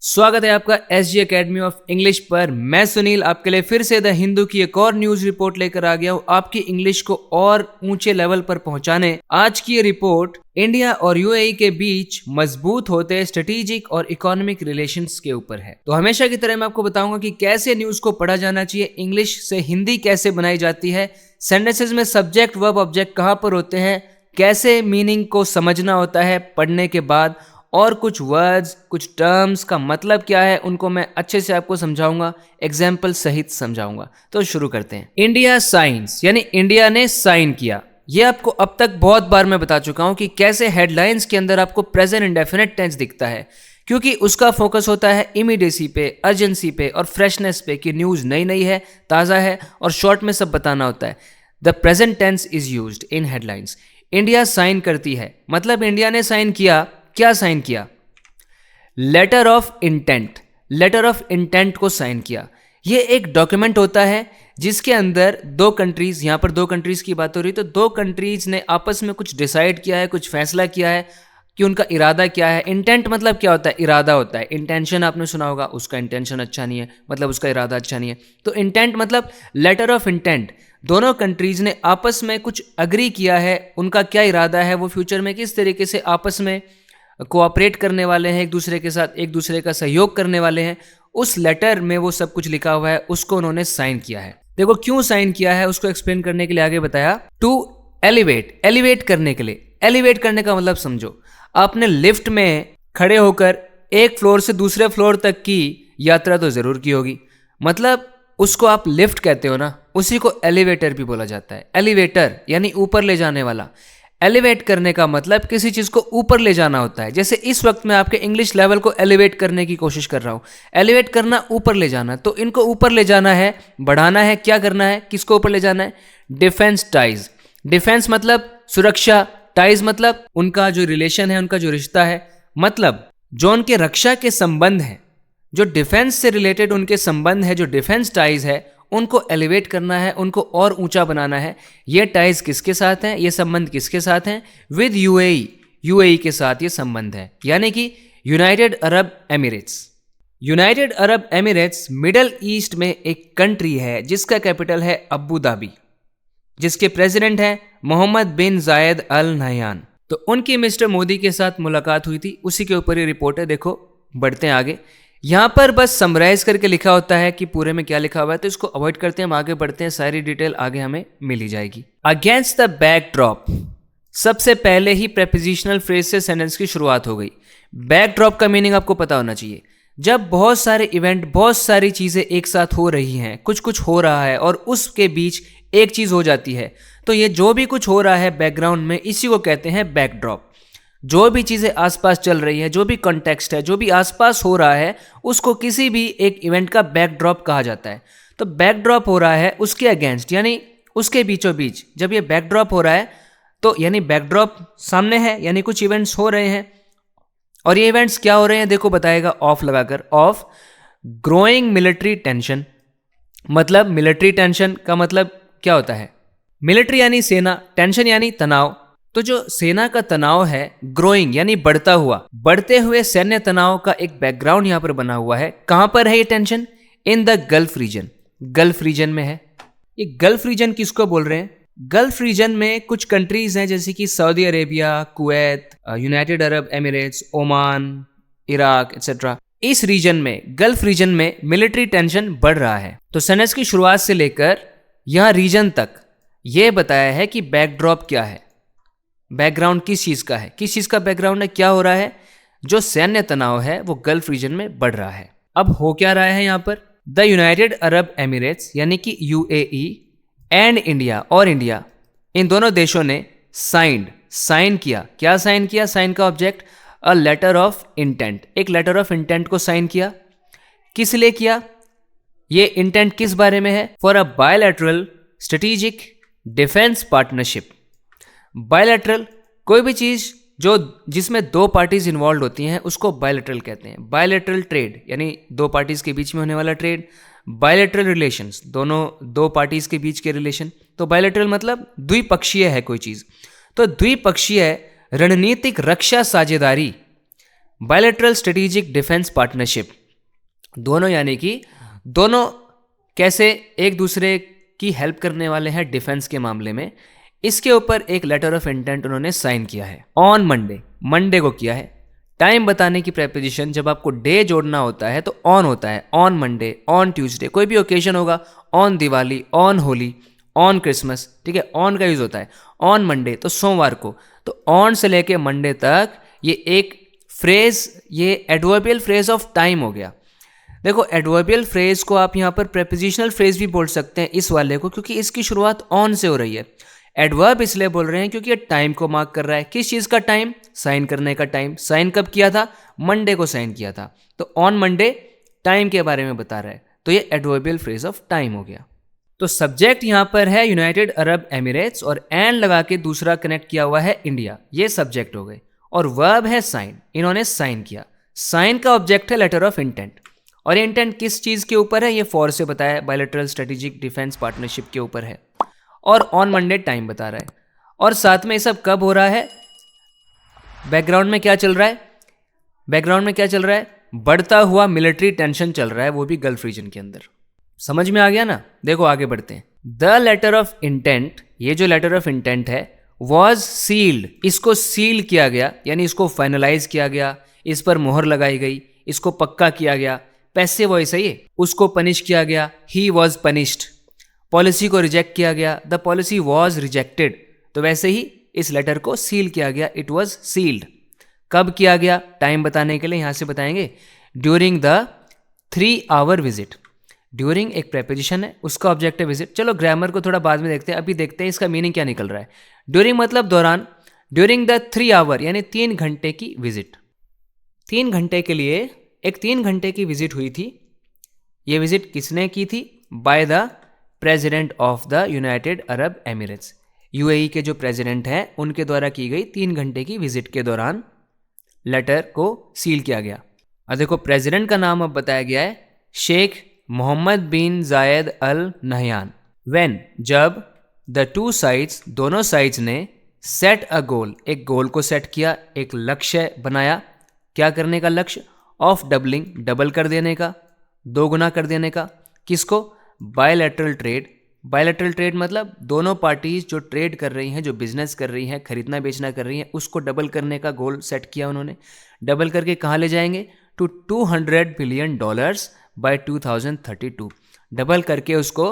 स्वागत है आपका एसजी एकेडमी ऑफ इंग्लिश पर। मैं सुनील आपके लिए फिर से द हिंदू की एक और न्यूज रिपोर्ट लेकर आ गया हूँ, आपकी इंग्लिश को और ऊंचे लेवल पर पहुंचाने। आज की ये रिपोर्ट इंडिया और यूएई के बीच मजबूत होते स्ट्रेटेजिक और इकोनॉमिक रिलेशंस के ऊपर है। तो हमेशा की तरह मैं आपको बताऊंगा कि कैसे न्यूज को पढ़ा जाना चाहिए, इंग्लिश से हिंदी कैसे बनाई जाती है, सेंटेंसेस में सब्जेक्ट वर्ब ऑब्जेक्ट कहाँ पर होते हैं, कैसे मीनिंग को समझना होता है पढ़ने के बाद, और कुछ वर्ड्स कुछ टर्म्स का मतलब क्या है उनको मैं अच्छे से आपको समझाऊंगा, एग्जाम्पल सहित समझाऊंगा। तो शुरू करते हैं। इंडिया साइंस यानी इंडिया ने साइन किया। ये आपको अब तक बहुत बार मैं बता चुका हूं कि कैसे हेडलाइंस के अंदर आपको प्रेजेंट इंडेफिनिट टेंस दिखता है, क्योंकि उसका फोकस होता है इमीडिएसी पे, अर्जेंसी पे और फ्रेशनेस पे कि न्यूज़ नई नई है, ताज़ा है और शॉर्ट में सब बताना होता है। The present tense is used in headlines. India sign करती है मतलब इंडिया ने साइन किया। क्या साइन किया? Letter of intent. Letter of intent को साइन किया। ये एक डॉक्यूमेंट होता है जिसके अंदर दो कंट्रीज, यहां पर दो कंट्रीज की बात हो रही, तो दो कंट्रीज ने आपस में कुछ डिसाइड किया है, कुछ फैसला किया है कि उनका इरादा क्या है। इंटेंट मतलब क्या होता है? इरादा होता है। इंटेंशन आपने सुना होगा, उसका इंटेंशन अच्छा नहीं है मतलब उसका इरादा अच्छा नहीं है। तो इंटेंट मतलब लेटर ऑफ इंटेंट। दोनों कंट्रीज ने आपस में कुछ अग्री किया है, उनका क्या इरादा है, वो फ्यूचर में किस तरीके से आपस में कोऑपरेट करने वाले हैं, एक दूसरे के साथ एक दूसरे का सहयोग करने वाले हैं। उस लेटर में वो सब कुछ लिखा हुआ है, उसको उन्होंने साइन किया है। देखो क्यों साइन किया है उसको एक्सप्लेन करने के लिए आगे बताया। टू एलिवेट, एलिवेट करने के लिए। एलिवेट करने का मतलब समझो, आपने लिफ्ट में खड़े होकर एक फ्लोर से दूसरे फ्लोर तक की यात्रा तो जरूर की होगी, मतलब उसको आप लिफ्ट कहते हो ना, उसी को एलिवेटर भी बोला जाता है। एलिवेटर यानी ऊपर ले जाने वाला। एलिवेट करने का मतलब किसी चीज़ को ऊपर ले जाना होता है। जैसे इस वक्त मैं आपके इंग्लिश लेवल को एलिवेट करने की कोशिश कर रहा हूँ। एलिवेट करना, ऊपर ले जाना, तो इनको ऊपर ले जाना है, बढ़ाना है। क्या करना है? किसको ऊपर ले जाना है? Defence ties. डिफेंस मतलब सुरक्षा, टाइज मतलब उनका जो रिलेशन है, उनका जो रिश्ता है, मतलब जो उनके रक्षा के संबंध है, जो डिफेंस से रिलेटेड उनके संबंध है, जो डिफेंस टाइज है, उनको एलिवेट करना है, उनको और ऊंचा बनाना है। ये टाइज किसके साथ हैं? ये संबंध किसके साथ हैं? With UAE. यूएई के साथ ये संबंध है, यानी कि United Arab Emirates. United Arab Emirates middle east में एक कंट्री है जिसका कैपिटल है अबू धाबी, जिसके प्रेसिडेंट हैं मोहम्मद बिन जायद अल नहयान। तो उनकी मिस्टर मोदी के साथ मुलाकात हुई थी, उसी के ऊपर ये रिपोर्ट है। देखो बढ़ते हैं आगे। यहां पर बस समराइज करके लिखा होता है कि पूरे में क्या लिखा हुआ है, तो इसको अवॉइड करते हैं, हम आगे बढ़ते हैं, सारी डिटेल आगे हमें मिल ही जाएगी। अगेंस्ट द बैकड्रॉप, सबसे पहले ही प्रेपोजिशनल फ्रेज से सेंटेंस की शुरुआत हो गई। बैकड्रॉप का मीनिंग आपको पता होना चाहिए। जब बहुत सारे इवेंट, बहुत सारी चीजें एक साथ हो रही हैं, कुछ कुछ हो रहा है और उसके बीच एक चीज हो जाती है, तो ये जो भी कुछ हो रहा है बैकग्राउंड में, इसी को कहते हैं बैकड्रॉप। जो भी चीज़ें आसपास चल रही है, जो भी कॉन्टेक्स्ट है, जो भी आसपास हो रहा है, उसको किसी भी एक इवेंट का बैकड्रॉप कहा जाता है। तो बैकड्रॉप हो रहा है उसके अगेंस्ट, यानी उसके बीचों बीच जब ये बैकड्रॉप हो रहा है, तो यानी बैकड्रॉप सामने है, यानी कुछ इवेंट्स हो रहे हैं। और ये इवेंट्स क्या हो रहे हैं? देखो बताएगा ऑफ लगाकर। ऑफ ग्रोइंग मिलिट्री टेंशन, मतलब मिलिट्री टेंशन का मतलब क्या होता है? मिलिट्री यानी सेना, टेंशन यानी तनाव। तो जो सेना का तनाव है, ग्रोइंग यानी बढ़ता हुआ, बढ़ते हुए सैन्य तनाव का एक बैकग्राउंड यहां पर बना हुआ है। कहां पर है ये tension? In the Gulf region. Gulf region में है। ये गल्फ रीजन किसको बोल रहे हैं? गल्फ रीजन में कुछ कंट्रीज हैं जैसे कि Saudi Arabia, Kuwait, United Arab Emirates, Oman, Iraq etcetera. इस रीजन में, गल्फ रीजन में मिलिट्री टेंशन बढ़ रहा है। तो सेंटेंस की शुरुआत से लेकर यहां रीजन तक यह बताया है कि बैकड्रॉप क्या है, बैकग्राउंड किस चीज का है, किस चीज का बैकग्राउंड है, क्या हो रहा है? जो सैन्य तनाव है वो गल्फ रीजन में बढ़ रहा है। अब हो क्या रहा है यहां पर? द यूनाइटेड अरब एमिरेट्स यानी कि यूएई एंड इंडिया, और इंडिया, इन दोनों देशों ने साइन किया। क्या साइन किया? साइन का object a letter of intent. एक लेटर ऑफ इंटेंट को साइन किया। किस लिए किया? ये इंटेंट किस बारे में है? For a bilateral strategic defence partnership. Bilateral, कोई भी चीज जो जिसमें दो पार्टीज इन्वॉल्व होती हैं उसको बायलैटरल कहते हैं। बायलैटरल ट्रेड यानी दो पार्टीज के बीच में होने वाला ट्रेड। बायलैटरल रिलेशंस, दो पार्टीज के बीच के रिलेशन। तो बायलैटरल मतलब द्विपक्षीय है कोई चीज। तो द्विपक्षीय रणनीतिक रक्षा साझेदारी, बायलैटरल स्ट्रेटेजिक डिफेंस पार्टनरशिप, दोनों यानी कि दोनों कैसे एक दूसरे की हेल्प करने वाले हैं डिफेंस के मामले में, इसके ऊपर एक लेटर ऑफ इंटेंट उन्होंने साइन किया है ऑन मंडे को किया है। टाइम बताने की प्रेपोजिशन जब आपको डे जोड़ना होता है तो ऑन होता है, ऑन मंडे, ऑन ट्यूसडे, कोई भी ओकेजन होगा, on Diwali, on Holi, on Christmas, ठीक है, ऑन का यूज होता है। ऑन मंडे तो सोमवार को, तो ऑन से लेके मंडे तक ये एक फ्रेज, ये एडवर्बियल फ्रेज ऑफ टाइम हो गया। देखो एडवर्बियल फ्रेज को आप यहाँ पर प्रेपोजिशनल फ्रेज भी बोल सकते हैं इस वाले को, क्योंकि इसकी शुरुआत ऑन से हो रही है। एडवर्ब इसलिए बोल रहे हैं क्योंकि ये टाइम को मार्क कर रहा है। किस चीज़ का टाइम? साइन करने का टाइम। साइन कब किया था? मंडे को साइन किया था। तो ऑन मंडे टाइम के बारे में बता रहा है, तो ये एडवर्बियल फ्रेज ऑफ टाइम हो गया। तो सब्जेक्ट यहाँ पर है यूनाइटेड अरब एमिरेट्स और एंड लगा के दूसरा कनेक्ट किया हुआ है इंडिया, ये सब्जेक्ट हो गए। और वर्ब है साइन, इन्होंने साइन किया। साइन का ऑब्जेक्ट है लेटर ऑफ इंटेंट, और ये इंटेंट किस चीज़ के ऊपर है? ये फॉर से बताया, बायलैटरल स्ट्रेटेजिक डिफेंस पार्टनरशिप के ऊपर है। और ऑन मंडे टाइम बता रहा है। और साथ में ये सब कब हो रहा है? बैकग्राउंड में क्या चल रहा है? बैकग्राउंड में क्या चल रहा है? बढ़ता हुआ मिलिट्री टेंशन चल रहा है, वो भी गल्फ रीजन के अंदर। समझ में आ गया ना? देखो आगे बढ़ते हैं। द लेटर ऑफ इंटेंट, ये जो लेटर ऑफ इंटेंट है, वॉज सील्ड, इसको सील किया गया, यानी इसको फाइनलाइज किया गया, इस पर मोहर लगाई गई, इसको पक्का किया गया। पैसिव वॉइस है ये। उसको पनिश किया गया, ही वॉज पनिश्ड। पॉलिसी को रिजेक्ट किया गया, द पॉलिसी वॉज रिजेक्टेड। तो वैसे ही इस लेटर को सील किया गया, इट वॉज सील्ड। कब किया गया? टाइम बताने के लिए यहां से बताएंगे, during the 3 hour visit. During एक प्रेपोजिशन है, उसका ऑब्जेक्ट है विजिट। चलो ग्रामर को थोड़ा बाद में देखते हैं, अभी देखते हैं इसका मीनिंग क्या निकल रहा है। ड्यूरिंग मतलब दौरान, ड्यूरिंग द 3 आवर यानी 3 घंटे की विजिट। 3 घंटे के लिए एक 3 घंटे की विजिट हुई थी। ये विजिट किसने की थी? By the president of the United Arab Emirates, UAE के जो प्रेसिडेंट हैं उनके द्वारा की गई 3 घंटे की विजिट के दौरान लेटर को सील किया गया। अब देखो प्रेसिडेंट का नाम अब बताया गया है, शेख मोहम्मद बिन जायद अल नहयान। व्हेन, जब, द 2 साइड्स, दोनों साइड्स ने, सेट अ गोल, एक गोल को सेट किया, एक लक्ष्य बनाया। क्या करने का लक्ष्य? ऑफ डबलिंग, डबल कर देने का, 2 गुना कर देने का। किसको? Bilateral trade. बायलैटरल ट्रेड मतलब दोनों पार्टीज जो ट्रेड कर रही हैं, जो बिजनेस कर रही हैं, खरीदना बेचना कर रही हैं, उसको डबल करने का गोल सेट किया उन्होंने। डबल करके कहाँ ले जाएंगे? To $200 billion bye 2032। डबल करके उसको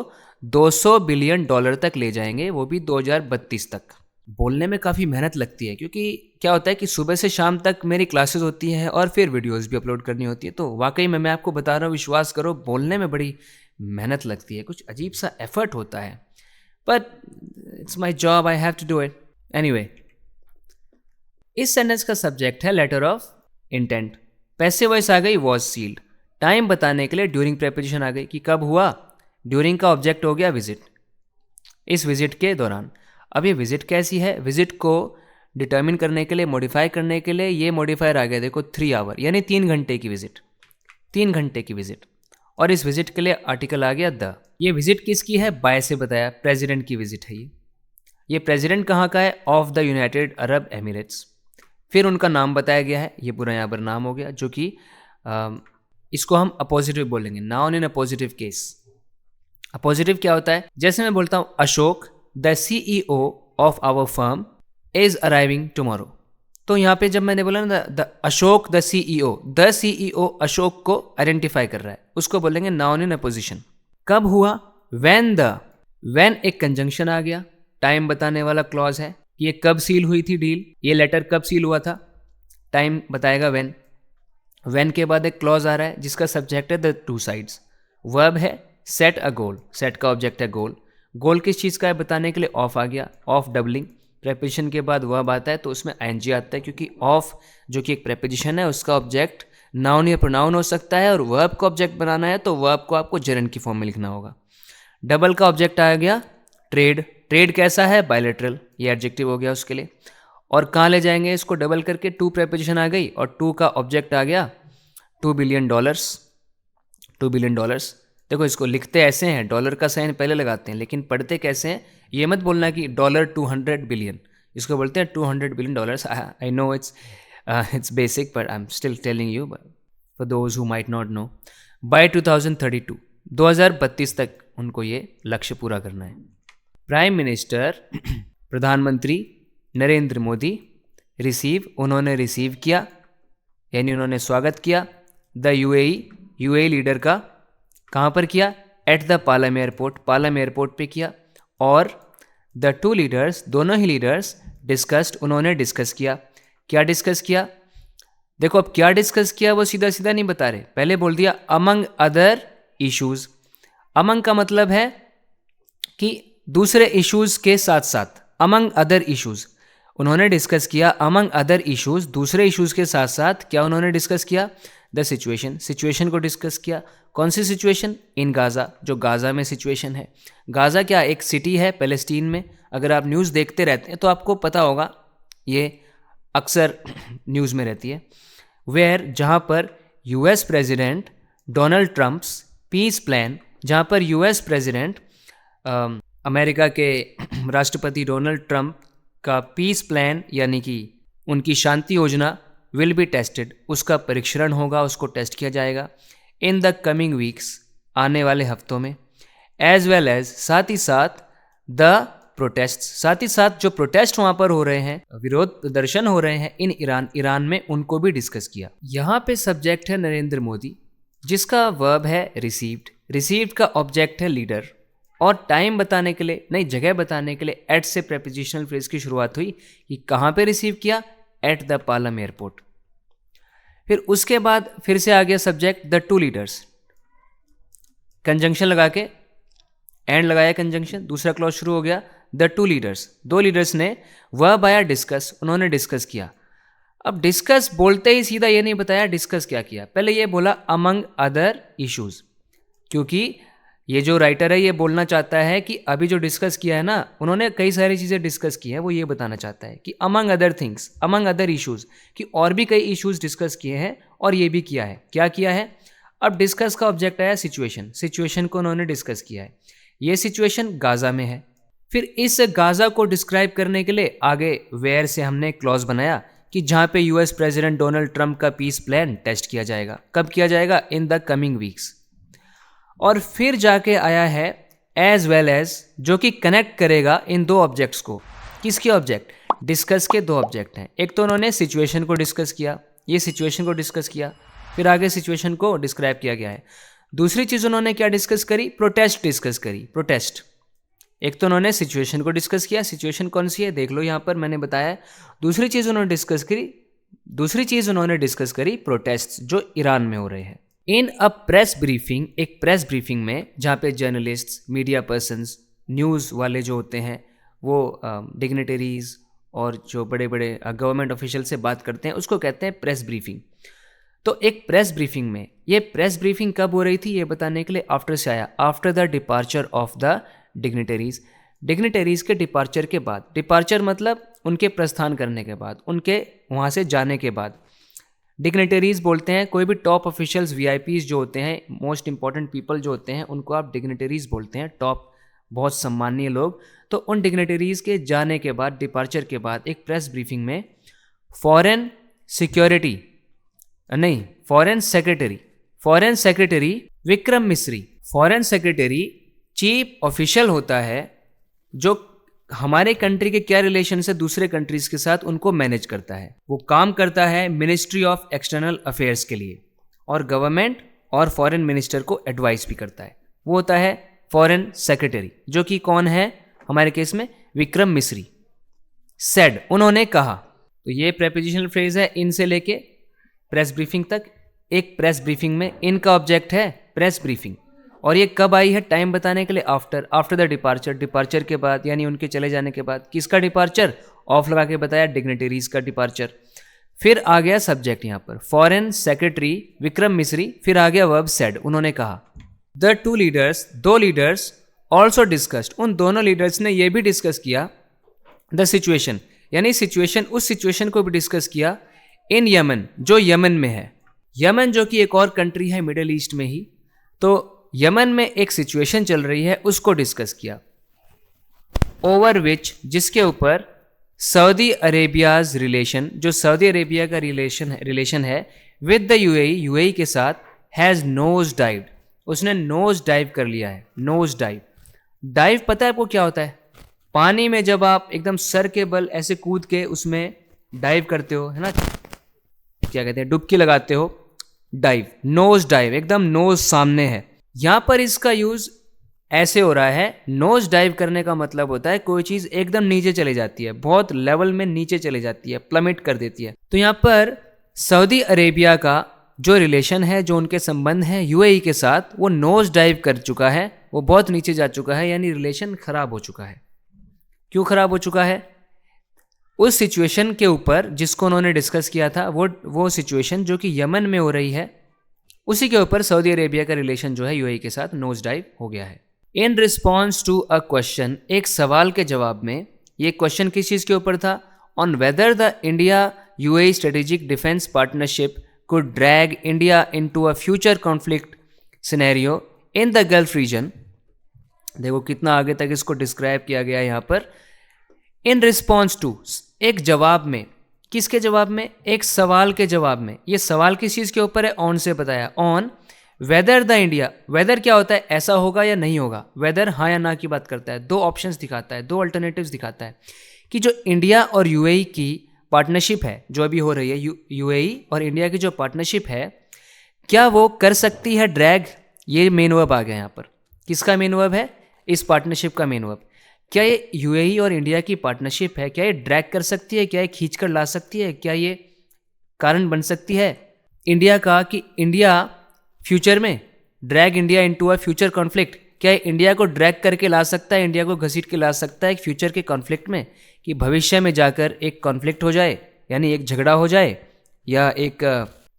$200 बिलियन तक ले जाएंगे, वो भी 2032 तक। बोलने में काफ़ी मेहनत लगती है, क्योंकि क्या होता है कि सुबह से शाम तक मेरी क्लासेस होती हैं और फिर वीडियोस भी अपलोड करनी होती है। तो वाकई में मैं आपको बता रहा हूँ, विश्वास करो, बोलने में बड़ी मेहनत लगती है, कुछ अजीब सा एफर्ट होता है, but it's my job, I have to do it anyway. इस सेंटेंस का सब्जेक्ट है letter of intent. Passive voice आ गई, वॉज सील्ड। टाइम बताने के लिए ड्यूरिंग प्रेपोजिशन आ गई कि कब हुआ। ड्यूरिंग का ऑब्जेक्ट हो गया विजिट, इस विजिट के दौरान। अब ये विजिट कैसी है? विजिट को डिटर्मिन करने के लिए, मॉडिफाई करने के लिए ये मॉडिफायर आ गया, देखो 3 आवर यानी 3 घंटे की विजिट। 3 घंटे की विजिट, और इस विजिट के लिए आर्टिकल आ गया द। ये विजिट किसकी है? बाय से बताया, प्रेसिडेंट की विजिट है ये प्रेसिडेंट कहाँ का है? Of the United Arab Emirates. फिर उनका नाम बताया गया है, ये पूरा यहाँ पर नाम हो गया, जो कि इसको हम अपोजिटिव बोलेंगे, noun in appositive case. Appositive क्या होता है? जैसे मैं बोलता हूँ Ashok the CEO of our firm is arriving tomorrow, तो यहाँ पे जब मैंने बोला ना the Ashok the CEO Ashok को आइडेंटिफाई कर रहा है, उसको बोलेंगे नाउन इन अपोजिशन। कब हुआ? व्हेन एक कंजंक्शन आ गया, टाइम बताने वाला क्लॉज है कि ये कब सील हुई थी डील, ये लेटर कब सील हुआ था, टाइम बताएगा व्हेन के बाद एक क्लॉज आ रहा है जिसका सब्जेक्ट है द 2 साइड्स। वर्ब है सेट अ गोल, सेट का ऑब्जेक्ट है गोल। गोल किस चीज़ का है बताने के लिए ऑफ आ गया, ऑफ डबलिंग। प्रेपोजिशन के बाद वर्ब आता है तो उसमें आईएनजी आता है, क्योंकि ऑफ जो कि एक प्रेपोजिशन है उसका ऑब्जेक्ट नाउन या प्रोनाउन हो सकता है, और वर्ब को ऑब्जेक्ट बनाना है तो वर्ब को आपको जेरेंड की फॉर्म में लिखना होगा। डबल का ऑब्जेक्ट आ गया ट्रेड। ट्रेड कैसा है? बायलैटरल, ये एडजेक्टिव हो गया उसके लिए। और कहाँ ले जाएंगे इसको डबल करके? 2 प्रेपोजिशन आ गई और 2 का ऑब्जेक्ट आ गया $2 बिलियन। $2 बिलियन। देखो इसको लिखते ऐसे हैं, डॉलर का साइन पहले लगाते हैं, लेकिन पढ़ते कैसे हैं ये मत बोलना कि $200 बिलियन, इसको बोलते हैं $200 billion. I know it's It's basic, but I'm still telling you, but for those who might not know, by 2032, 2032 तक उनको ये लक्ष्य पूरा करना है. प्राइम मिनिस्टर प्रधानमंत्री नरेंद्र मोदी उन्होंने रिसीव किया, यानी उन्होंने स्वागत किया द यूएई लीडर का. कहाँ पर किया? एट द पालम एयरपोर्ट पे किया. और द टू लीडर्स, दोनों ही लीडर्स उन्होंने डिस्कस किया. क्या डिस्कस किया? देखो, अब क्या डिस्कस किया वो सीधा सीधा नहीं बता रहे, पहले बोल दिया अमंग अदर इश्यूज. अमंग का मतलब है कि दूसरे इश्यूज के साथ साथ, अमंग अदर इश्यूज उन्होंने डिस्कस किया. अमंग अदर इश्यूज, दूसरे इश्यूज के साथ साथ क्या उन्होंने डिस्कस किया? द सिचुएशन को डिस्कस किया. कौन सी सिचुएशन? इन गाज़ा, जो गाज़ा में सिचुएशन है. गाज़ा क्या एक सिटी है पैलेस्टीन में. अगर आप न्यूज़ देखते रहते हैं तो आपको पता होगा, ये अक्सर न्यूज़ में रहती है, जहाँ पर US president Donald Trump's peace plan, जहाँ पर यूएस प्रेसिडेंट अमेरिका के राष्ट्रपति डोनाल्ड ट्रम्प का पीस प्लान यानी कि उनकी शांति योजना विल बी टेस्टेड, उसका परीक्षण होगा, उसको टेस्ट किया जाएगा इन द कमिंग वीक्स, आने वाले हफ्तों में. एज वेल एज, साथ ही साथ द प्रोटेस्ट, साथ ही साथ जो प्रोटेस्ट वहाँ पर हो रहे हैं, विरोध प्रदर्शन हो रहे हैं इन ईरान में, उनको भी डिस्कस किया. यहाँ पे सब्जेक्ट है नरेंद्र मोदी, जिसका वर्ब है रिसीव्ड का ऑब्जेक्ट है लीडर. और टाइम बताने के लिए नहीं, जगह बताने के लिए एट से प्रेपोजिशनल फ्रेज की शुरुआत हुई कि कहाँ पे रिसीव किया? At the Palam airport. फिर उसके बाद फिर से आ गया subject the two leaders, conjunction लगा के, एंड लगाया कंजंक्शन, दूसरा क्लॉज शुरू हो गया द टू लीडर्स. दो लीडर्स ने वर्ब आया डिस्कस, उन्होंने डिस्कस किया. अब डिस्कस बोलते ही सीधा ये नहीं बताया डिस्कस क्या किया, पहले ये बोला अमंग अदर इश्यूज, क्योंकि ये जो राइटर है ये बोलना चाहता है कि अभी जो डिस्कस किया है ना, उन्होंने कई सारी चीज़ें डिस्कस की हैं, वो ये बताना चाहता है कि among other things, among other issues, कि और भी कई इश्यूज डिस्कस किए हैं और ये भी किया है. क्या किया है? अब डिस्कस का ऑब्जेक्ट आया सिचुएशन को उन्होंने डिस्कस किया है. ये सिचुएशन गाज़ा में है. फिर इस गाज़ा को डिस्क्राइब करने के लिए आगे वेयर से हमने क्लॉज बनाया कि जहाँ पे यूएस प्रेसिडेंट डोनाल्ड ट्रम्प का पीस प्लान टेस्ट किया जाएगा. कब किया जाएगा? In the coming weeks. और फिर जाके आया है एज वेल एज, जो कि कनेक्ट करेगा इन दो ऑब्जेक्ट्स को. किसके ऑब्जेक्ट? डिस्कस के दो ऑब्जेक्ट हैं. एक तो उन्होंने सिचुएशन को डिस्कस किया, ये सिचुएशन को डिस्कस किया, फिर आगे सिचुएशन को डिस्क्राइब किया गया है. दूसरी चीज़ उन्होंने क्या डिस्कस करी? प्रोटेस्ट डिस्कस करी. प्रोटेस्ट, एक तो उन्होंने सिचुएशन को डिस्कस किया, सिचुएशन कौन सी है देख लो यहाँ पर मैंने बताया. दूसरी चीज़ उन्होंने डिस्कस करी प्रोटेस्ट जो ईरान में हो रहे हैं. इन अ प्रेस ब्रीफिंग, एक प्रेस ब्रीफिंग में जहाँ पे जर्नलिस्ट्स, मीडिया पर्सन्स, न्यूज़ वाले जो होते हैं वो डिग्नेटरीज और जो बड़े बड़े गवर्नमेंट ऑफिशियल से बात करते हैं, उसको कहते हैं प्रेस ब्रीफिंग. तो एक प्रेस ब्रीफिंग में, ये प्रेस ब्रीफिंग कब हो रही थी ये बताने के लिए आफ्टर से आया, after the departure of the dignitaries के डिपार्चर के बाद. डिपार्चर मतलब उनके प्रस्थान करने के बाद, उनके वहाँ से जाने के बाद. डिग्नेटरीज बोलते हैं कोई भी टॉप ऑफिशियल्स, वीआईपीज जो होते हैं, मोस्ट इंपॉर्टेंट पीपल जो होते हैं, उनको आप डिग्नेटरीज बोलते हैं, टॉप बहुत सम्मानीय लोग. तो उन डिग्नेटरीज के जाने के बाद, डिपार्चर के बाद, एक प्रेस ब्रीफिंग में foreign secretary Vikram Misri, foreign secretary chief official होता है जो हमारे कंट्री के क्या रिलेशन है दूसरे कंट्रीज के साथ, उनको मैनेज करता है. वो काम करता है मिनिस्ट्री ऑफ एक्सटर्नल अफेयर्स के लिए और गवर्नमेंट और फॉरेन मिनिस्टर को एडवाइस भी करता है. वो होता है फॉरेन सेक्रेटरी, जो कि कौन है हमारे केस में? विक्रम मिस्री. सेड, उन्होंने कहा. तो ये प्रेपोजिशनल फ्रेज है इन से लेके प्रेस ब्रीफिंग तक. एक प्रेस ब्रीफिंग में इनका ऑब्जेक्ट है प्रेस ब्रीफिंग, और ये कब आई है टाइम बताने के लिए? आफ्टर द डिपार्चर के बाद, यानी उनके चले जाने के बाद. किसका डिपार्चर? ऑफ लगा के बताया, डिग्नेटरीज का डिपार्चर. फिर आ गया सब्जेक्ट यहाँ पर फॉरेन सेक्रेटरी विक्रम मिस्री, फिर आ गया वर्ब सेड, उन्होंने कहा. द टू लीडर्स, दो लीडर्स ऑल्सो डिस्कस्ड, उन दोनों लीडर्स ने ये भी डिस्कस किया द सिचुएशन, यानी सिचुएशन, उस सिचुएशन को भी डिस्कस किया इन यमन, जो यमन में है. यमन जो कि एक और कंट्री है मिडिल ईस्ट में ही, तो यमन में एक सिचुएशन चल रही है, उसको डिस्कस किया. ओवर विच, जिसके ऊपर सऊदी अरेबियाज रिलेशन, जो सऊदी अरेबिया का रिलेशन है विद द यूएई के साथ, हैज़ नोज डाइव, उसने नोज डाइव कर लिया है। नोज डाइव, डाइव पता है आपको क्या होता है? पानी में जब आप एकदम सर के बल ऐसे कूद के उसमें डाइव करते हो, है ना, क्या कहते हैं, डुबकी लगाते हो, डाइव। नोज डाइव, एकदम नोज सामने है। यहां पर इसका यूज ऐसे हो रहा है, नोज डाइव करने का मतलब होता है कोई चीज एकदम नीचे चली जाती है, बहुत लेवल में नीचे चली जाती है, प्लमिट कर देती है। तो यहां पर सऊदी अरेबिया का जो रिलेशन है, जो उनके संबंध हैं यूएई के साथ, वो नोज डाइव कर चुका है, वो बहुत नीचे जा चुका है, यानी रिलेशन खराब हो चुका है। क्यों खराब हो चुका है? उस सिचुएशन के ऊपर जिसको उन्होंने डिस्कस किया था, वो सिचुएशन जो कि यमन में हो रही है, उसी के ऊपर सऊदी अरेबिया का रिलेशन जो है यूएई के साथ नोज डाइव हो गया है। In response to a question, एक सवाल के जवाब में, ये क्वेश्चन किस चीज़ के ऊपर था? On whether the India UAE strategic defence partnership could drag India into a future conflict scenario in the Gulf region। देखो कितना आगे तक इसको डिस्क्राइब किया गया है यहाँ पर। इन रिस्पॉन्स टू, एक जवाब में, किसके जवाब में? एक सवाल के जवाब में। ये सवाल किस चीज़ के ऊपर है? ऑन से बताया, on whether the India. Whether क्या होता है? ऐसा होगा या नहीं होगा। वेदर हाँ या ना की बात करता है, दो ऑप्शंस दिखाता है, दो अल्टरनेटिव्स दिखाता है कि जो इंडिया और यूएई की पार्टनरशिप है, जो अभी हो रही है, यूएई और इंडिया की जो पार्टनरशिप है, क्या वो कर सकती है ड्रैग? ये मेन वर्ब आ गया यहाँ पर। किसका मेन वर्ब है? इस पार्टनरशिप का मेन वर्ब। क्या ये यूएई और इंडिया की पार्टनरशिप है, क्या ये ड्रैग कर सकती है? क्या ये खींच कर ला सकती है? क्या ये कारण बन सकती है इंडिया का कि इंडिया फ्यूचर में drag India into a future conflict? क्या ये इंडिया को ड्रैग करके ला सकता है, इंडिया को घसीट के ला सकता है फ्यूचर के कॉन्फ्लिक्ट में, कि भविष्य में जाकर एक कॉन्फ्लिक्ट हो जाए, यानी एक झगड़ा हो जाए या एक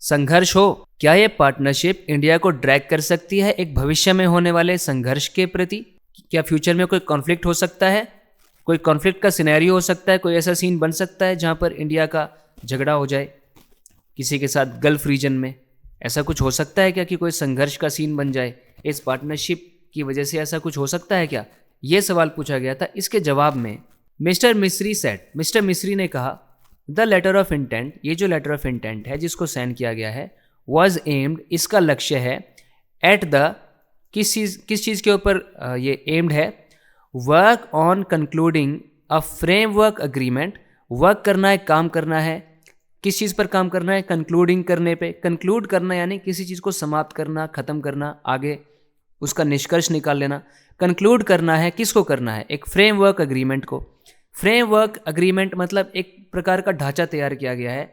संघर्ष हो? क्या ये पार्टनरशिप इंडिया को ड्रैग कर सकती है एक भविष्य में होने वाले संघर्ष के प्रति? क्या फ्यूचर में कोई कॉन्फ्लिक्ट हो सकता है, कोई कॉन्फ्लिक्ट का सिनेरियो हो सकता है, कोई ऐसा सीन बन सकता है जहां पर इंडिया का झगड़ा हो जाए किसी के साथ गल्फ रीजन में? ऐसा कुछ हो सकता है क्या कि कोई संघर्ष का सीन बन जाए इस पार्टनरशिप की वजह से? ऐसा कुछ हो सकता है क्या? ये सवाल पूछा गया था। इसके जवाब में मिस्टर मिस्री ने कहा, द लेटर ऑफ इंटेंट, ये जो लेटर ऑफ इंटेंट है जिसको साइन किया गया है, वॉज एम्ड, इसका लक्ष्य है, एट द, किस चीज़ के ऊपर ये एम्ड है? Work on concluding a framework agreement. Work करना है, काम करना है, किस चीज़ पर काम करना है? कंक्लूडिंग करने पे। कंक्लूड करना यानी किसी चीज़ को समाप्त करना, ख़त्म करना, आगे उसका निष्कर्ष निकाल लेना। कंक्लूड करना है, किसको करना है? एक फ्रेमवर्क अग्रीमेंट को। फ्रेमवर्क अग्रीमेंट मतलब एक प्रकार का ढांचा तैयार किया गया है,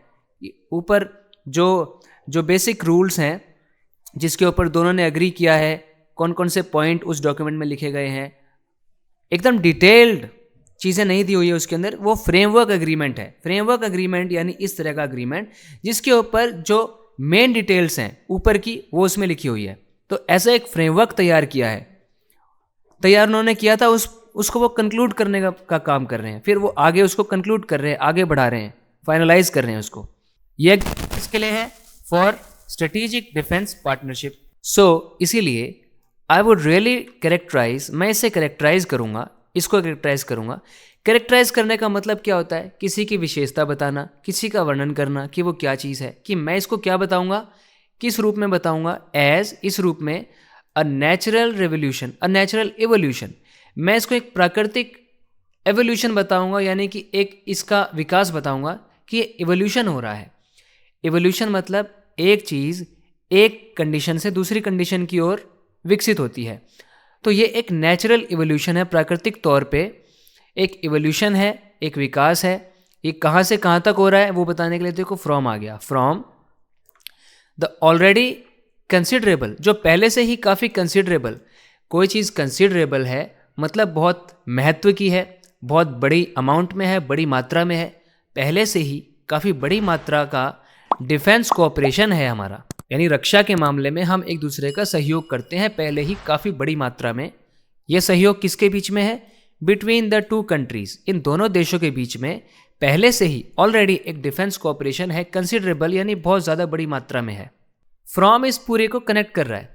ऊपर जो बेसिक रूल्स हैं जिसके ऊपर दोनों ने एग्री किया है, कौन कौन से पॉइंट उस डॉक्यूमेंट में लिखे गए हैं, एकदम डिटेल्ड चीज़ें नहीं दी हुई है उसके अंदर, वो फ्रेमवर्क अग्रीमेंट है। फ्रेमवर्क अग्रीमेंट यानी इस तरह का अग्रीमेंट जिसके ऊपर जो मेन डिटेल्स हैं ऊपर की, वो उसमें लिखी हुई है। तो ऐसा एक फ्रेमवर्क तैयार किया है, तैयार उन्होंने किया था, उसको वो कंक्लूड करने का काम कर रहे हैं, फिर वो आगे उसको कंक्लूड कर रहे हैं, आगे बढ़ा रहे हैं, फाइनलाइज कर रहे हैं उसको। ये किसके लिए है? For strategic defence partnership. So इसीलिए आई वुड रियली कैरेक्टराइज, मैं इसे कैरेक्टराइज करूँगा, इसको कैरेक्टराइज करूँगा। कैरेक्टराइज करने का मतलब क्या होता है? किसी की विशेषता बताना, किसी का वर्णन करना कि वो क्या चीज़ है, कि मैं इसको क्या बताऊँगा, किस रूप में बताऊँगा? एज, इस रूप में, a natural revolution, a natural evolution. मैं इसको एक प्राकृतिक एवोल्यूशन बताऊंगा, यानी कि एक इसका विकास बताऊंगा कि एवोल्यूशन हो रहा है। एवोल्यूशन मतलब एक चीज़ एक कंडीशन से दूसरी कंडीशन की ओर विकसित होती है। तो ये एक नेचुरल एवोल्यूशन है, प्राकृतिक तौर पे एक एवोल्यूशन है, एक विकास है। ये कहाँ से कहाँ तक हो रहा है वो बताने के लिए देखो फ्रॉम आ गया। फ्रॉम द ऑलरेडी कंसिडरेबल, जो पहले से ही काफ़ी कंसिडरेबल, कोई चीज़ कंसिडरेबल है मतलब बहुत महत्व की है, बहुत बड़ी अमाउंट में है, बड़ी मात्रा में है, पहले से ही काफ़ी बड़ी मात्रा का डिफेंस कोऑपरेशन है हमारा, यानी रक्षा के मामले में हम एक दूसरे का सहयोग करते हैं पहले ही काफ़ी बड़ी मात्रा में। यह सहयोग किसके बीच में है? बिटवीन द टू कंट्रीज, इन दोनों देशों के बीच में पहले से ही ऑलरेडी एक डिफेंस कोऑपरेशन है, कंसिडरेबल यानी बहुत ज़्यादा बड़ी मात्रा में है। फ्रॉम इस पूरे को कनेक्ट कर रहा है,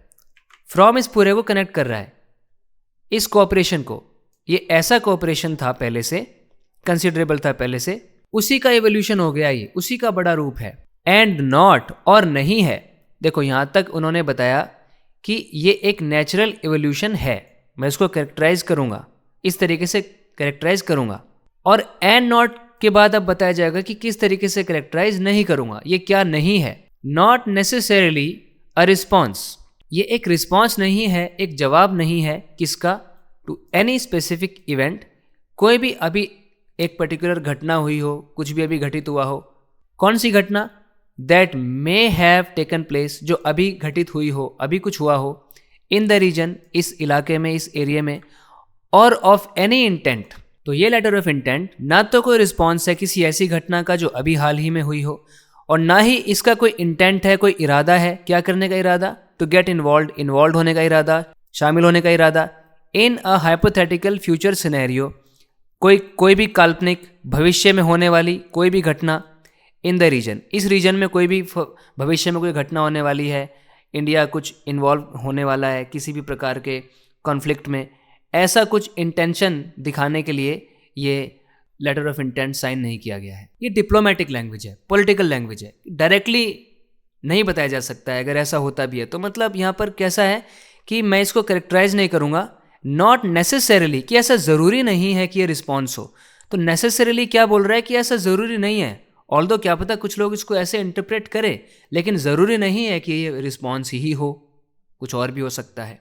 फ्रॉम इस पूरे को कनेक्ट कर रहा है इस कोऑपरेशन को। ये ऐसा कोऑपरेशन था पहले से कंसिडरेबल था पहले से, उसी का एवोल्यूशन हो गया, ये उसी का बड़ा रूप है। एंड नॉट, और नहीं है। देखो यहां तक उन्होंने बताया कि ये एक नेचुरल एवोल्यूशन है, मैं इसको कैरेक्टराइज करूंगा, इस तरीके से कैरेक्टराइज करूंगा। और एंड नॉट के बाद अब बताया जाएगा कि किस तरीके से कैरेक्टराइज नहीं करूंगा, ये क्या नहीं है। नॉट नेसेसरीली अ रिस्पॉन्स, ये एक रिस्पॉन्स नहीं है, एक जवाब नहीं है, किसका? टू एनी स्पेसिफिक इवेंट, कोई भी अभी एक पर्टिकुलर घटना हुई हो, कुछ भी अभी घटित हुआ हो। कौन सी घटना? That may have taken place, जो अभी घटित हुई हो, अभी कुछ हुआ हो, इन द रीजन, इस इलाके में, इस एरिया में, और ऑफ एनी इंटेंट। तो ये लेटर ऑफ इंटेंट ना तो कोई रिस्पॉन्स है किसी ऐसी घटना का जो अभी हाल ही में हुई हो, और ना ही इसका कोई इंटेंट है, कोई इरादा है। क्या करने का इरादा? टू गेट इन्वॉल्व होने का इरादा, शामिल होने का इरादा। इन अ हाइपोथेटिकल फ्यूचर सिनेरियो, कोई भी काल्पनिक भविष्य में होने वाली कोई भी घटना। इन द रीजन, इस रीजन में कोई भी भविष्य में कोई घटना होने वाली है, इंडिया कुछ इन्वॉल्व होने वाला है किसी भी प्रकार के कॉन्फ्लिक्ट में, ऐसा कुछ इंटेंशन दिखाने के लिए ये लेटर ऑफ इंटेंट साइन नहीं किया गया है। ये डिप्लोमेटिक लैंग्वेज है, पॉलिटिकल लैंग्वेज है, डायरेक्टली नहीं बताया जा सकता है। अगर ऐसा होता भी है तो मतलब यहाँ पर कैसा है कि मैं इसको कैरेक्टराइज नहीं करूँगा। नॉट नेसेसरीली, कि ऐसा ज़रूरी नहीं है कि ये रिस्पॉन्स हो। तो नेसेसरीली क्या बोल रहा है कि ऐसा ज़रूरी नहीं है, ऑल्दो क्या पता कुछ लोग इसको ऐसे इंटरप्रेट करें, लेकिन ज़रूरी नहीं है कि ये रिस्पॉन्स ही हो, कुछ और भी हो सकता है।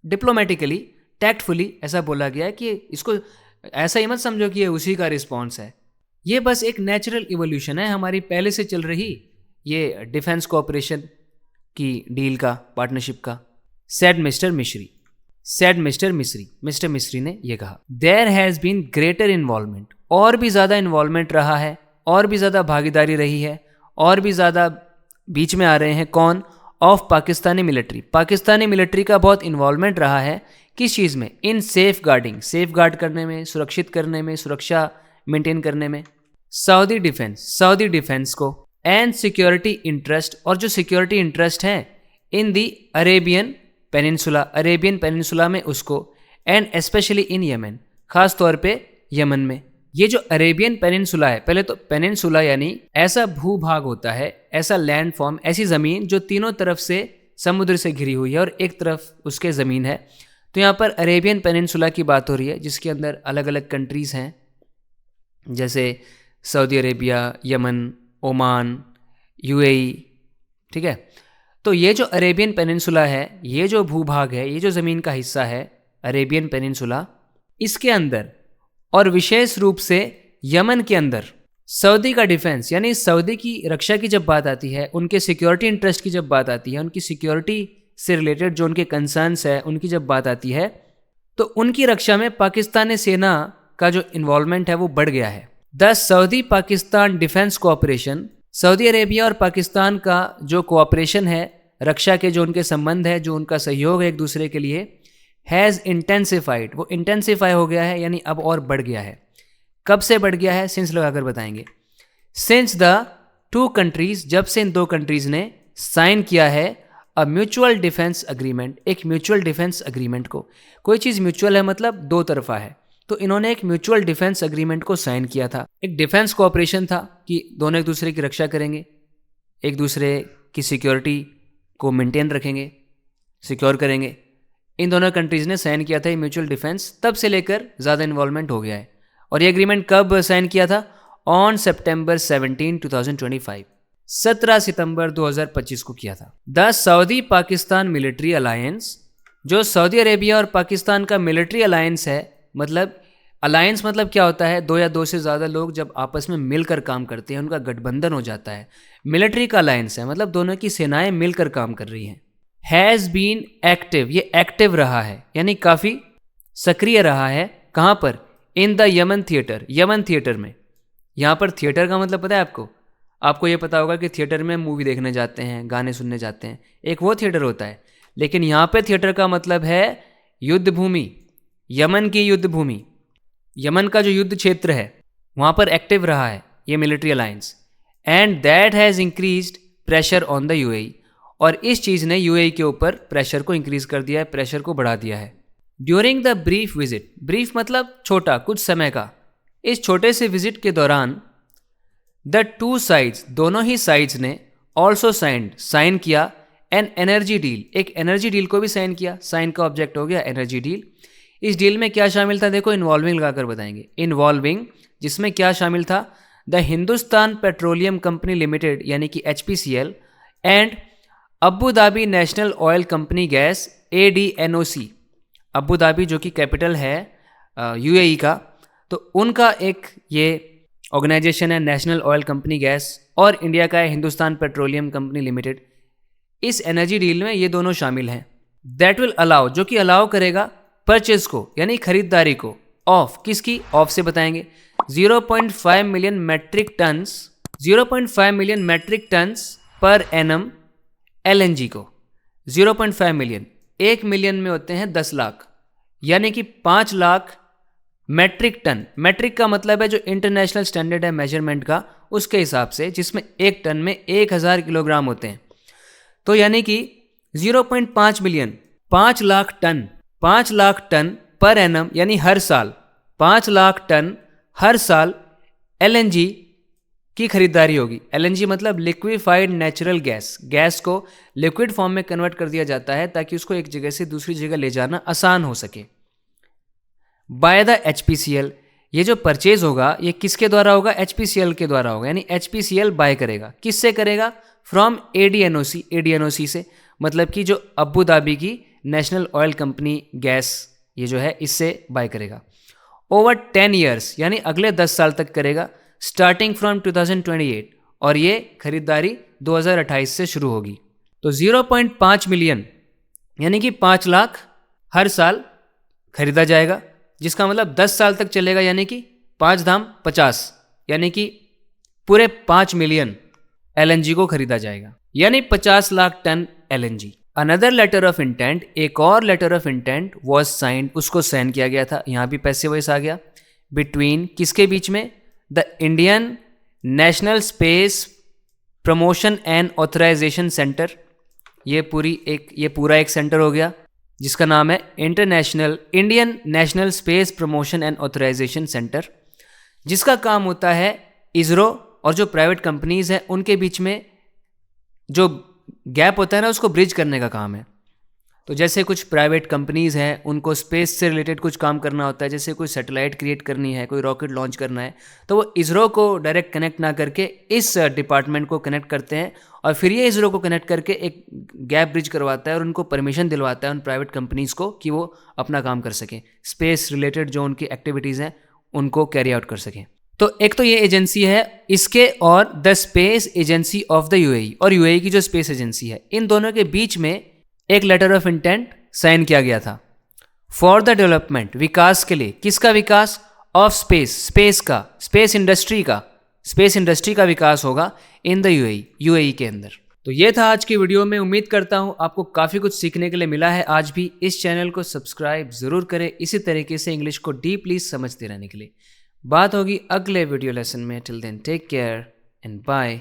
डिप्लोमेटिकली, टैक्टफुली ऐसा बोला गया है कि इसको ऐसा ही मत समझो कि ये उसी का रिस्पॉन्स है। ये बस एक नेचुरल इवोल्यूशन है हमारी पहले से चल रही ये डिफेंस कोऑपरेशन की डील का, पार्टनरशिप का। सेड मिस्टर मिस्री ने यह कहा, there has been greater involvement, और भी ज़्यादा इन्वॉल्वमेंट रहा है, और भी ज़्यादा भागीदारी रही है, और भी ज़्यादा बीच में आ रहे हैं। कौन? ऑफ पाकिस्तानी मिलिट्री का बहुत इन्वॉल्वमेंट रहा है। किस चीज़ में? इन सेफ गार्ड करने में, सुरक्षित करने में, सुरक्षा मेंटेन करने में। सऊदी डिफेंस को, एंड सिक्योरिटी इंटरेस्ट, और जो सिक्योरिटी इंटरेस्ट है इन दी अरेबियन पेनिनसुला में उसको, एंड स्पेशली इन यमन, खास तौर पे यमन में। ये जो अरेबियन पेनिनसुला है, पहले तो पेनिनसुला यानी ऐसा भूभाग होता है, ऐसा लैंड फॉर्म, ऐसी ज़मीन जो तीनों तरफ से समुद्र से घिरी हुई है और एक तरफ उसके ज़मीन है। तो यहाँ पर अरेबियन पेनिनसुला की बात हो रही है, जिसके अंदर अलग अलग कंट्रीज़ हैं, जैसे Saudi Arabia, Yemen, Oman, UAE. ठीक है, तो ये जो अरेबियन पेनिनसुला है, ये जो भूभाग है, ये जो ज़मीन का हिस्सा है अरेबियन पेनिनसुला, इसके अंदर और विशेष रूप से यमन के अंदर सऊदी का डिफेंस, यानी सऊदी की रक्षा की जब बात आती है, उनके सिक्योरिटी इंटरेस्ट की जब बात आती है, उनकी सिक्योरिटी से रिलेटेड जो उनके कंसर्न्स है उनकी जब बात आती है, तो उनकी रक्षा में पाकिस्तानी सेना का जो इन्वॉल्वमेंट है वो बढ़ गया है। The Saudi Pakistan defence cooperation, Saudi Arabia और पाकिस्तान का जो कोऑपरेशन है, रक्षा के जो उनके संबंध है, जो उनका सहयोग है एक दूसरे के लिए, हैज़ इंटेंसिफाइड, वो इंटेंसिफाई हो गया है, यानी अब और बढ़ गया है। कब से बढ़ गया है? सिंस लगाकर बताएंगे। सिंस द टू कंट्रीज, जब से इन दो कंट्रीज ने साइन किया है अ म्यूचुअल डिफेंस अग्रीमेंट, एक म्यूचुअल डिफेंस अग्रीमेंट को। कोई चीज़ म्यूचुअल है मतलब दो तरफा है, तो इन्होंने एक म्यूचुअल डिफेंस अग्रीमेंट को साइन किया था। एक डिफेंस कोऑपरेशन था कि दोनों एक दूसरे की रक्षा करेंगे, एक दूसरे की सिक्योरिटी को मेंटेन रखेंगे, सिक्योर करेंगे। इन दोनों कंट्रीज़ ने साइन किया था ये म्यूचुअल डिफेंस, तब से लेकर ज़्यादा इन्वॉल्वमेंट हो गया है। और ये एग्रीमेंट कब साइन किया था? ऑन सितंबर 17, 2025, 17 सितंबर 2025 को किया था। The Saudi Pakistan military alliance, जो सऊदी अरेबिया और पाकिस्तान का मिलिट्री अलायंस है, मतलब अलायंस मतलब क्या होता है? दो या दो से ज़्यादा लोग जब आपस में मिलकर काम करते हैं, उनका गठबंधन हो जाता है। मिलिट्री का अलायंस है मतलब दोनों की सेनाएं मिलकर काम कर रही हैं। हैज़ बीन एक्टिव, ये एक्टिव रहा है यानी काफ़ी सक्रिय रहा है। कहाँ पर? इन द यमन थिएटर में। यहाँ पर थिएटर का मतलब पता है आपको ये पता होगा कि थिएटर में मूवी देखने जाते हैं, गाने सुनने जाते हैं, एक वो थिएटर होता है। लेकिन यहाँ पे थिएटर का मतलब है युद्ध भूमि, यमन की युद्ध भूमि, यमन का जो युद्ध क्षेत्र है वहाँ पर एक्टिव रहा है ये military alliance. And that has increased pressure on the UAE, और इस चीज़ ने यूएई के ऊपर प्रेशर को इंक्रीज कर दिया है, प्रेशर को बढ़ा दिया है। During the brief visit, brief मतलब छोटा, कुछ समय का, इस छोटे से विजिट के दौरान द टू साइड्स, दोनों ही साइड्स ने ऑल्सो साइन किया एन एनर्जी डील, एक एनर्जी डील को भी साइन किया। साइन का ऑब्जेक्ट हो गया एनर्जी डील। इस डील में क्या शामिल था, देखो इन्वॉल्विंग लगाकर बताएंगे। इन्वॉल्विंग, जिसमें क्या शामिल था, the Hindustan petroleum company limited यानी कि HPCL and Abu Dhabi national oil company gas ADNOC, Abu Dhabi जो कि कैपिटल है UAE का, तो उनका एक ये ऑर्गेनाइजेशन है नेशनल ऑयल कंपनी गैस, और इंडिया का है हिंदुस्तान पेट्रोलियम कंपनी लिमिटेड। इस एनर्जी डील में ये दोनों शामिल हैं। दैट विल अलाउ, जो कि अलाउ करेगा परचेज को यानी खरीदारी को, ऑफ, किसकी, ऑफ से बताएंगे 0.5 million metric tons, 0.5 million metric tons per annum LNG को। 0.5 मिलियन, 1 मिलियन में होते हैं 10 लाख, यानी कि 5 लाख मैट्रिक टन। मैट्रिक का मतलब है जो इंटरनेशनल स्टैंडर्ड है मेजरमेंट का, उसके हिसाब से, जिसमें एक टन में 1000 किलोग्राम होते हैं। तो यानी कि 0.5 million, 5 lakh ton, 5 lakh ton per annum यानी हर साल 5 लाख टन हर साल LNG की खरीदारी होगी। LNG मतलब लिक्विफाइड नेचुरल गैस, गैस को लिक्विड फॉर्म में कन्वर्ट कर दिया जाता है ताकि उसको एक जगह से दूसरी जगह ले जाना आसान हो सके। बाय द HPCL, ये जो परचेज होगा ये किसके द्वारा होगा, HPCL के द्वारा होगा, यानी HPCL बाय करेगा। किससे करेगा, फ्रॉम ADNOC, ADNOC से, मतलब कि जो अबू धाबी की नेशनल ऑयल कंपनी गैस ये जो है इससे बाय करेगा। ओवर 10 ईयर्स यानी अगले 10 साल तक करेगा, स्टार्टिंग फ्रॉम 2028, और ये खरीदारी 2028 से शुरू होगी। तो 0.5 मिलियन यानी कि 5 लाख हर साल खरीदा जाएगा, जिसका मतलब 10 साल तक चलेगा, यानी कि 5 धाम 50, यानी कि पूरे 5 मिलियन LNG को खरीदा जाएगा, यानी 50 lakh ton LNG। Another letter of intent, एक और letter of intent was signed, उसको साइन किया गया था, यहाँ भी पैसे वॉइस आ गया, बिटवीन किसके बीच में, the Indian National Space Promotion and Authorisation Centre, ये पूरा एक सेंटर हो गया जिसका नाम है Indian National Space Promotion and Authorisation Centre, जिसका काम होता है इसरो और जो प्राइवेट कंपनीज हैं उनके बीच में जो गैप होता है ना, उसको ब्रिज करने का काम है। तो जैसे कुछ प्राइवेट कंपनीज हैं उनको स्पेस से रिलेटेड कुछ काम करना होता है, जैसे कोई सैटेलाइट क्रिएट करनी है, कोई रॉकेट लॉन्च करना है, तो वो इसरो को डायरेक्ट कनेक्ट ना करके इस डिपार्टमेंट को कनेक्ट करते हैं, और फिर ये इसरो को कनेक्ट करके एक गैप ब्रिज करवाता है और उनको परमिशन दिलवाता है उन प्राइवेट कंपनीज को कि वो अपना काम कर सकें, स्पेस रिलेटेड जो उनकी एक्टिविटीज़ हैं उनको कैरी आउट कर सकें। तो एक तो ये एजेंसी है इसके, और the space agency of the UAE, और UAE की जो स्पेस एजेंसी है, इन दोनों के बीच में एक लेटर ऑफ इंटेंट साइन किया गया था फॉर द डेवलपमेंट, विकास के लिए। किसका विकास, ऑफ स्पेस का, स्पेस इंडस्ट्री का विकास होगा इन द UAE के अंदर। तो ये था आज की वीडियो में, उम्मीद करता हूँ आपको काफ़ी कुछ सीखने के लिए मिला है। आज भी इस चैनल को सब्सक्राइब ज़रूर करें इसी तरीके से इंग्लिश को डीपली समझते रहने के लिए। बात होगी अगले वीडियो लेसन में। Till then take care and bye.